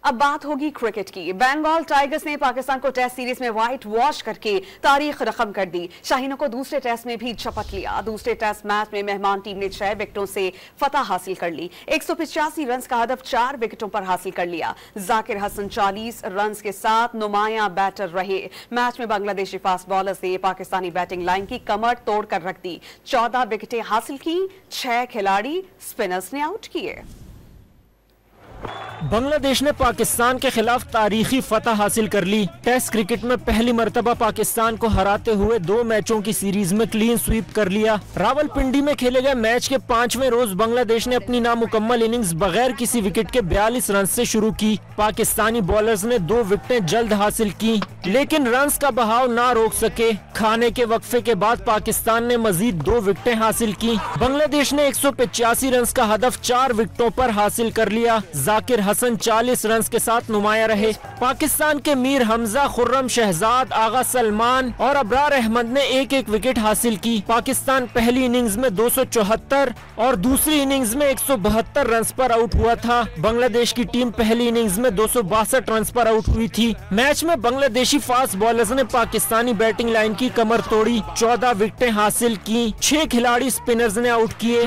अब बात होगी क्रिकेट की। बंगाल टाइगर्स ने पाकिस्तान को टेस्ट सीरीज में व्हाइट वॉश करके तारीख रकम कर दी। शाहीनों को दूसरे टेस्ट में भी झपट लिया। दूसरे टेस्ट मैच में मेहमान टीम ने 6 विकेटों से फतह हासिल कर ली। 185 रन का हदफ 4 विकेटों पर हासिल कर लिया। जाकिर हसन 40 रन के साथ नुमाया बैटर रहे। मैच में बांग्लादेशी फास्ट बॉलर्स ने पाकिस्तानी बैटिंग लाइन की कमर तोड़कर रख दी। 14 विकेटें हासिल की। 6 खिलाड़ी स्पिनर्स ने आउट किए। बांग्लादेश ने पाकिस्तान के खिलाफ तारीखी फतह हासिल कर ली। टेस्ट क्रिकेट में पहली मर्तबा पाकिस्तान को हराते हुए 2 मैचों की सीरीज में क्लीन स्वीप कर लिया। रावलपिंडी में खेले गए मैच के 5वें रोज बांग्लादेश ने अपनी नामुकम्मल इनिंग्स बगैर किसी विकेट के 42 रन से शुरू की। पाकिस्तानी बॉलर्स ने 2 विकेटें जल्द हासिल की, लेकिन रन्स का बहाव ना रोक सके। खाने के वक्फे के बाद पाकिस्तान ने मजीद 2 विकेटें हासिल की। बांग्लादेश ने 185 रन का हदफ 4 विकेटों पर हासिल कर लिया। जाकिर हसन 40 रन के साथ नुमाया रहे। पाकिस्तान के मीर हमजा, खुर्रम शहजाद, आगा सलमान और अबरार अहमद ने एक एक विकेट हासिल की। पाकिस्तान पहली इनिंग्स में 274 और दूसरी इनिंग्स में 172 रन पर आउट हुआ था। बांग्लादेश की टीम पहली इनिंग्स में 262 रन पर आउट हुई थी। मैच में बांग्लादेशी फास्ट बॉलर्स ने पाकिस्तानी बैटिंग लाइन की कमर तोड़ी। 14 विकेटें हासिल की। 6 खिलाड़ी स्पिनर्स ने आउट किए।